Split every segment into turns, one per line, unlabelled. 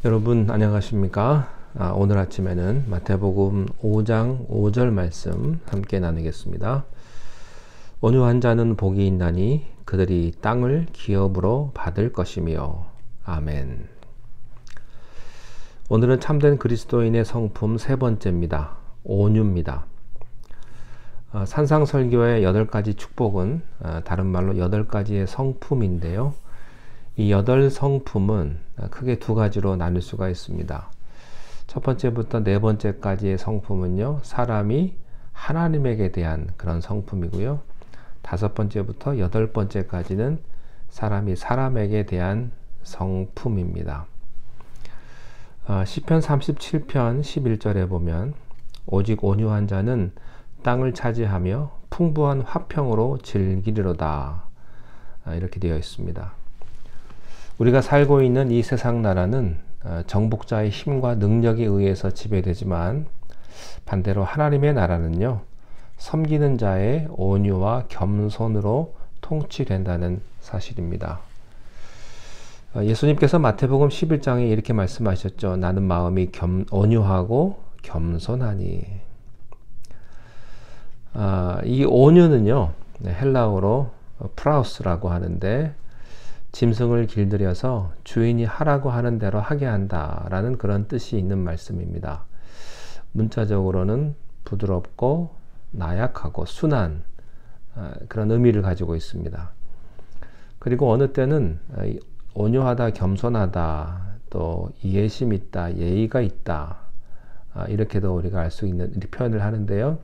여러분 안녕하십니까? 오늘 아침에는 마태복음 5장 5절 말씀 함께 나누겠습니다. 온유한 자는 복이 있나니 그들이 땅을 기업으로 받을 것이며. 아멘. 오늘은 참된 그리스도인의 성품 세 번째입니다. 온유입니다. 산상설교의 8가지 축복은 다른 말로 8가지의 성품인데요. 이 8성품은 크게 두 가지로 나눌 수가 있습니다. 첫 번째부터 네 번째까지의 성품은요, 사람이 하나님에게 대한 그런 성품이고요. 다섯 번째부터 여덟 번째까지는 사람이 사람에게 대한 성품입니다. 시편 37편 11절에 보면 오직 온유한 자는 땅을 차지하며 풍부한 화평으로 즐기리로다, 이렇게 되어 있습니다. 우리가 살고 있는 이 세상 나라는 정복자의 힘과 능력에 의해서 지배되지만, 반대로 하나님의 나라는요, 섬기는 자의 온유와 겸손으로 통치된다는 사실입니다. 예수님께서 마태복음 11장에 이렇게 말씀하셨죠. 나는 마음이 온유하고 겸손하니. 이 온유는요, 헬라어로 프라우스라고 하는데, 짐승을 길들여서 주인이 하라고 하는 대로 하게 한다라는 그런 뜻이 있는 말씀입니다. 문자적으로는 부드럽고 나약하고 순한 그런 의미를 가지고 있습니다. 그리고 어느 때는 온유하다, 겸손하다, 또 이해심 있다, 예의가 있다, 이렇게도 우리가 알 수 있는 표현을 하는데요.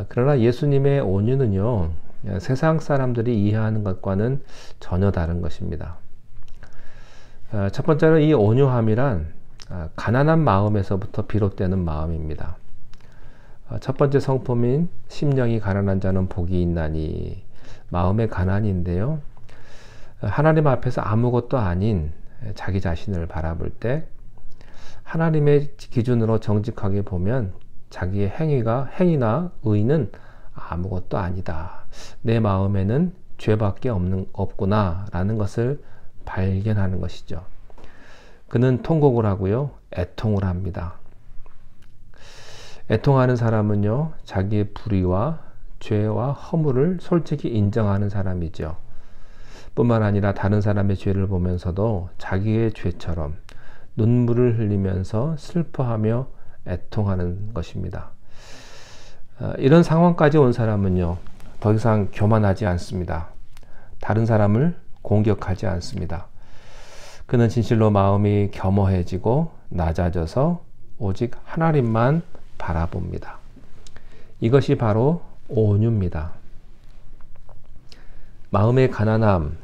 그러나 예수님의 온유는요, 세상 사람들이 이해하는 것과는 전혀 다른 것입니다. 첫 번째로 이 온유함이란 가난한 마음에서부터 비롯되는 마음입니다. 첫 번째 성품인 심령이 가난한 자는 복이 있나니, 마음의 가난인데요. 하나님 앞에서 아무것도 아닌 자기 자신을 바라볼 때 하나님의 기준으로 정직하게 보면 자기의 행위나 의는 아무것도 아니다. 내 마음에는 죄밖에 없구나 라는 것을 발견하는 것이죠. 그는 통곡을 하고요, 애통을 합니다. 애통하는 사람은요, 자기의 불의와 죄와 허물을 솔직히 인정하는 사람이죠. 뿐만 아니라 다른 사람의 죄를 보면서도 자기의 죄처럼 눈물을 흘리면서 슬퍼하며 애통하는 것입니다. 이런 상황까지 온 사람은요, 더 이상 교만하지 않습니다. 다른 사람을 공격하지 않습니다. 그는 진실로 마음이 겸허해지고 낮아져서 오직 하나님만 바라봅니다. 이것이 바로 온유입니다. 마음의 가난함,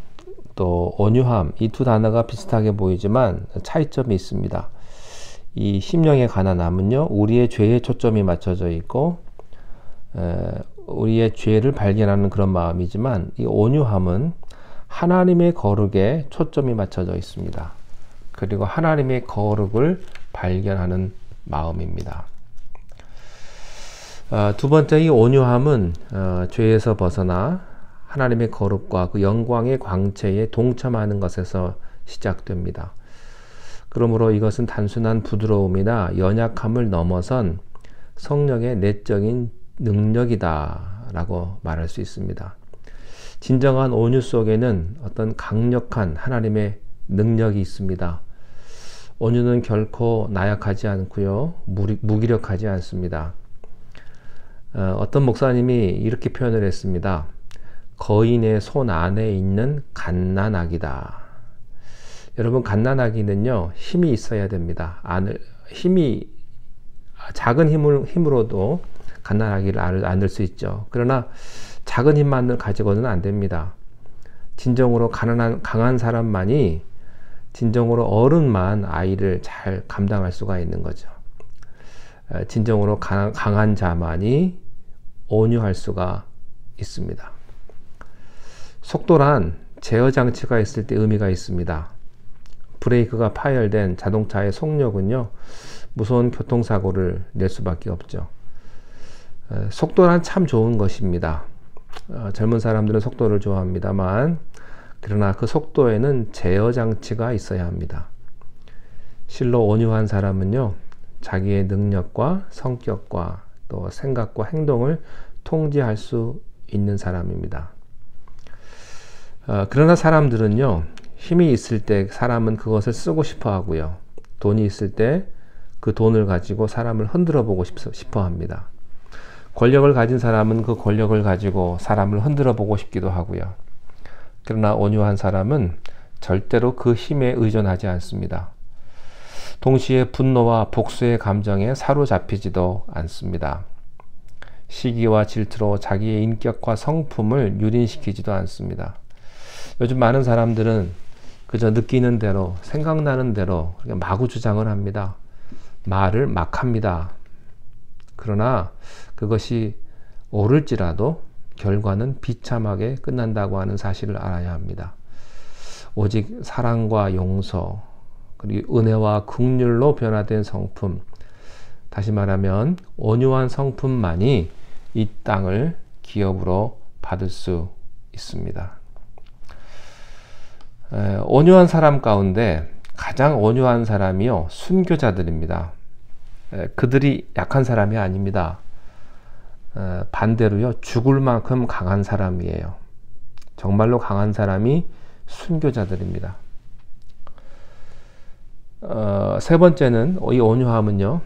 또 온유함, 이 두 단어가 비슷하게 보이지만 차이점이 있습니다. 이 심령의 가난함은요, 우리의 죄에 초점이 맞춰져 있고 우리의 죄를 발견하는 그런 마음이지만, 이 온유함은 하나님의 거룩에 초점이 맞춰져 있습니다. 그리고 하나님의 거룩을 발견하는 마음입니다. 두 번째, 이 온유함은 죄에서 벗어나 하나님의 거룩과 그 영광의 광채에 동참하는 것에서 시작됩니다. 그러므로 이것은 단순한 부드러움이나 연약함을 넘어선 성령의 내적인 능력이다 라고 말할 수 있습니다. 진정한 온유 속에는 어떤 강력한 하나님의 능력이 있습니다. 온유는 결코 나약하지 않고요, 무기력하지 않습니다. 어떤 목사님이 이렇게 표현을 했습니다. 거인의 손 안에 있는 갓난아기다. 여러분, 갓난아기는요, 힘이 있어야 됩니다. 작은 힘으로도 갓난아기를 안을 수 있죠. 그러나 작은 힘만 가지고는 안 됩니다. 진정으로 강한 사람만이, 진정으로 어른만 아이를 잘 감당할 수가 있는 거죠. 진정으로 강한 자만이 온유할 수가 있습니다. 속도란 제어 장치가 있을 때 의미가 있습니다. 브레이크가 파열된 자동차의 속력은요, 무서운 교통사고를 낼 수밖에 없죠. 속도란 참 좋은 것입니다. 젊은 사람들은 속도를 좋아합니다만, 그러나 그 속도에는 제어 장치가 있어야 합니다. 실로 온유한 사람은요, 자기의 능력과 성격과 또 생각과 행동을 통제할 수 있는 사람입니다. 그러나 사람들은요, 힘이 있을 때 사람은 그것을 쓰고 싶어 하고요, 돈이 있을 때 그 돈을 가지고 사람을 흔들어 보고 싶어 합니다. 권력을 가진 사람은 그 권력을 가지고 사람을 흔들어 보고 싶기도 하고요. 그러나 온유한 사람은 절대로 그 힘에 의존하지 않습니다. 동시에 분노와 복수의 감정에 사로잡히지도 않습니다. 시기와 질투로 자기의 인격과 성품을 유린시키지도 않습니다. 요즘 많은 사람들은 그저 느끼는 대로, 생각나는 대로 마구 주장을 합니다. 말을 막 합니다. 그러나 그것이 옳을지라도 결과는 비참하게 끝난다고 하는 사실을 알아야 합니다. 오직 사랑과 용서, 그리고 은혜와 긍휼로 변화된 성품, 다시 말하면 온유한 성품만이 이 땅을 기업으로 받을 수 있습니다. 온유한 사람 가운데 가장 온유한 사람이요, 순교자들입니다. 그들이 약한 사람이 아닙니다. 반대로요, 죽을 만큼 강한 사람이에요. 정말로 강한 사람이 순교자들입니다. 세 번째는, 이 온유함은요,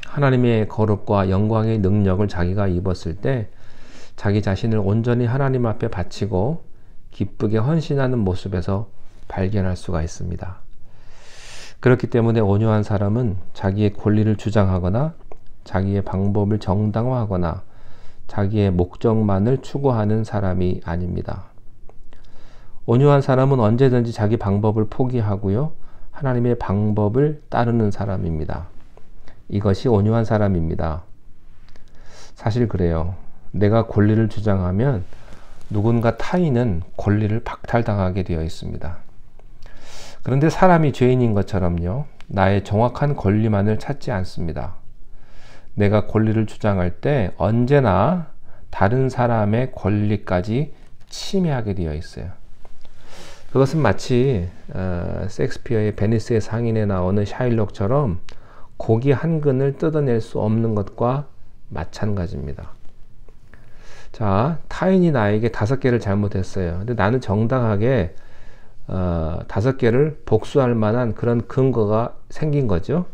하나님의 거룩과 영광의 능력을 자기가 입었을 때 자기 자신을 온전히 하나님 앞에 바치고 기쁘게 헌신하는 모습에서 발견할 수가 있습니다. 그렇기 때문에 온유한 사람은 자기의 권리를 주장하거나 자기의 방법을 정당화하거나 자기의 목적만을 추구하는 사람이 아닙니다. 온유한 사람은 언제든지 자기 방법을 포기하고요, 하나님의 방법을 따르는 사람입니다. 이것이 온유한 사람입니다. 사실 그래요. 내가 권리를 주장하면 누군가 타인은 권리를 박탈당하게 되어 있습니다. 그런데 사람이 죄인인 것처럼요, 나의 정확한 권리만을 찾지 않습니다. 내가 권리를 주장할 때 언제나 다른 사람의 권리까지 침해하게 되어 있어요. 그것은 마치 셰익스피어의 베니스의 상인에 나오는 샤일록처럼 고기 한 근을 뜯어낼 수 없는 것과 마찬가지입니다. 자, 타인이 나에게 5개를 잘못했어요. 근데 나는 정당하게 5개를 복수할 만한 그런 근거가 생긴 거죠.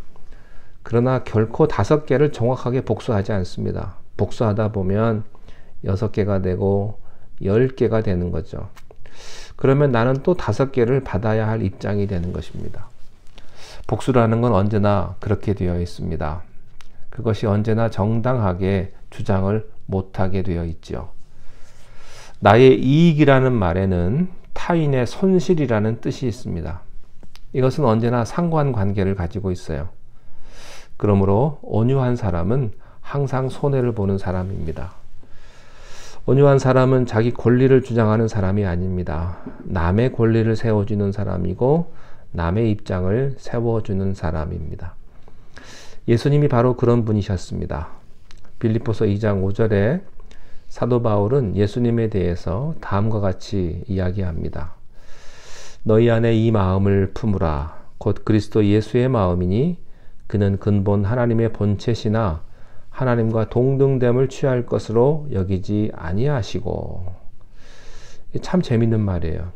그러나 결코 5개를 정확하게 복수하지 않습니다. 복수하다 보면 6개가 되고 10개가 되는 거죠. 그러면 나는 또 5개를 받아야 할 입장이 되는 것입니다. 복수라는 건 언제나 그렇게 되어 있습니다. 그것이 언제나 정당하게 주장을 못하게 되어 있죠. 나의 이익이라는 말에는 타인의 손실이라는 뜻이 있습니다. 이것은 언제나 상관관계를 가지고 있어요. 그러므로 온유한 사람은 항상 손해를 보는 사람입니다. 온유한 사람은 자기 권리를 주장하는 사람이 아닙니다. 남의 권리를 세워주는 사람이고 남의 입장을 세워주는 사람입니다. 예수님이 바로 그런 분이셨습니다. 빌립보서 2장 5절에 사도 바울은 예수님에 대해서 다음과 같이 이야기합니다. 너희 안에 이 마음을 품으라. 곧 그리스도 예수의 마음이니 그는 근본 하나님의 본체시나 하나님과 동등됨을 취할 것으로 여기지 아니하시고. 참 재밌는 말이에요.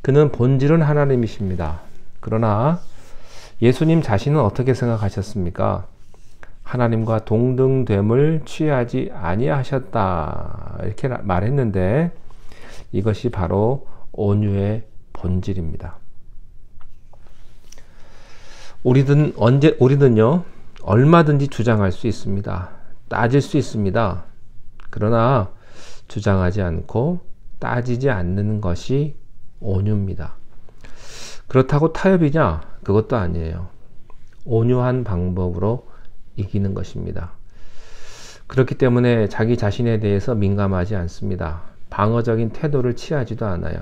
그는 본질은 하나님이십니다. 그러나 예수님 자신은 어떻게 생각하셨습니까? 하나님과 동등됨을 취하지 아니하셨다, 이렇게 말했는데 이것이 바로 온유의 본질입니다. 우리는요, 얼마든지 주장할 수 있습니다. 따질 수 있습니다. 그러나 주장하지 않고 따지지 않는 것이 온유입니다. 그렇다고 타협이냐? 그것도 아니에요. 온유한 방법으로 이기는 것입니다. 그렇기 때문에 자기 자신에 대해서 민감하지 않습니다. 방어적인 태도를 취하지도 않아요.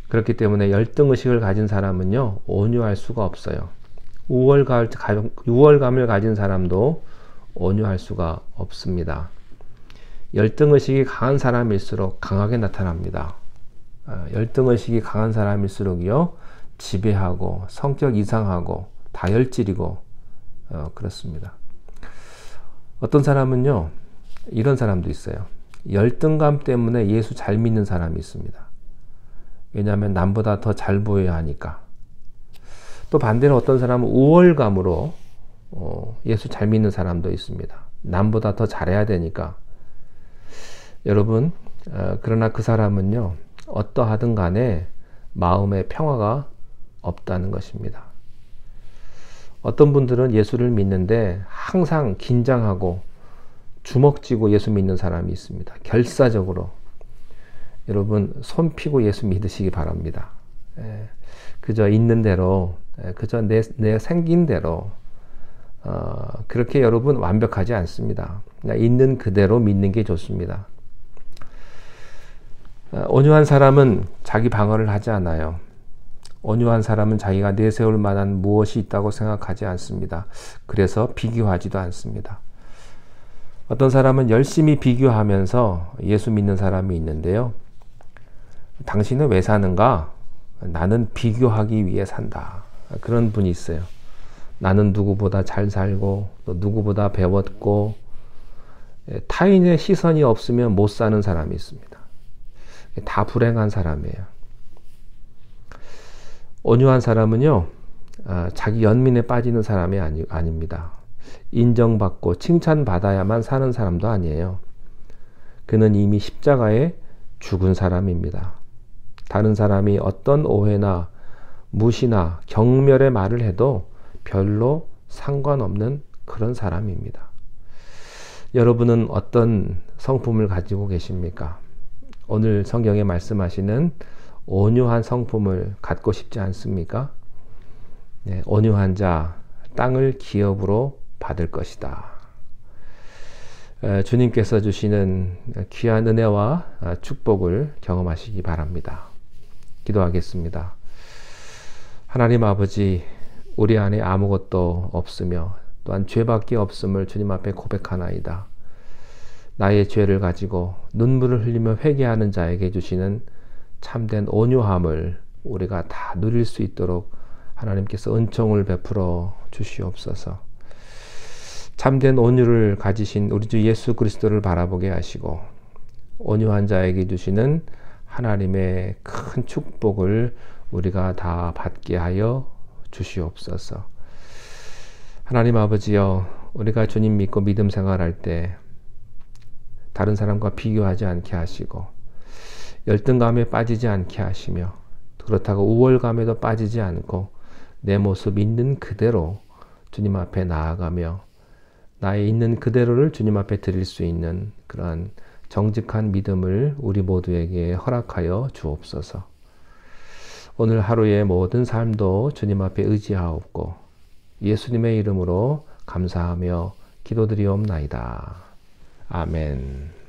그렇기 때문에 열등의식을 가진 사람은요, 온유할 수가 없어요. 우월감을 가진 사람도 온유할 수가 없습니다. 열등의식이 강한 사람일수록 강하게 나타납니다. 열등의식이 강한 사람일수록요, 지배하고 성격 이상하고 다혈질이고 그렇습니다. 어떤 사람은요, 이런 사람도 있어요. 열등감 때문에 예수 잘 믿는 사람이 있습니다. 왜냐하면 남보다 더 잘 보여야 하니까. 또 반대로 어떤 사람은 우월감으로 예수 잘 믿는 사람도 있습니다. 남보다 더 잘해야 되니까. 여러분, 그러나 그 사람은요, 어떠하든 간에 마음에 평화가 없다는 것입니다. 어떤 분들은 예수를 믿는데 항상 긴장하고 주먹 쥐고 예수 믿는 사람이 있습니다. 결사적으로. 여러분, 손 피고 예수 믿으시기 바랍니다. 그저 있는 대로, 그저 내 생긴 대로, 그렇게 여러분 완벽하지 않습니다. 그냥 있는 그대로 믿는 게 좋습니다. 온유한 사람은 자기 방어를 하지 않아요. 온유한 사람은 자기가 내세울 만한 무엇이 있다고 생각하지 않습니다. 그래서 비교하지도 않습니다. 어떤 사람은 열심히 비교하면서 예수 믿는 사람이 있는데요. 당신은 왜 사는가? 나는 비교하기 위해 산다. 그런 분이 있어요. 나는 누구보다 잘 살고 또 누구보다 배웠고 타인의 시선이 없으면 못 사는 사람이 있습니다. 다 불행한 사람이에요. 온유한 사람은요, 자기 연민에 빠지는 사람이 아닙니다. 인정받고 칭찬받아야만 사는 사람도 아니에요. 그는 이미 십자가에 죽은 사람입니다. 다른 사람이 어떤 오해나 무시나 경멸의 말을 해도 별로 상관없는 그런 사람입니다. 여러분은 어떤 성품을 가지고 계십니까? 오늘 성경에 말씀하시는 온유한 성품을 갖고 싶지 않습니까? 네, 온유한 자 땅을 기업으로 받을 것이다. 주님께서 주시는 귀한 은혜와 축복을 경험하시기 바랍니다. 기도하겠습니다. 하나님 아버지, 우리 안에 아무것도 없으며 또한 죄밖에 없음을 주님 앞에 고백하나이다. 나의 죄를 가지고 눈물을 흘리며 회개하는 자에게 주시는 참된 온유함을 우리가 다 누릴 수 있도록 하나님께서 은총을 베풀어 주시옵소서. 참된 온유를 가지신 우리 주 예수 그리스도를 바라보게 하시고 온유한 자에게 주시는 하나님의 큰 축복을 우리가 다 받게 하여 주시옵소서. 하나님 아버지여, 우리가 주님 믿고 믿음 생활할 때 다른 사람과 비교하지 않게 하시고 열등감에 빠지지 않게 하시며 그렇다고 우월감에도 빠지지 않고 내 모습 있는 그대로 주님 앞에 나아가며 나의 있는 그대로를 주님 앞에 드릴 수 있는 그러한 정직한 믿음을 우리 모두에게 허락하여 주옵소서. 오늘 하루의 모든 삶도 주님 앞에 의지하옵고 예수님의 이름으로 감사하며 기도드리옵나이다. 아멘.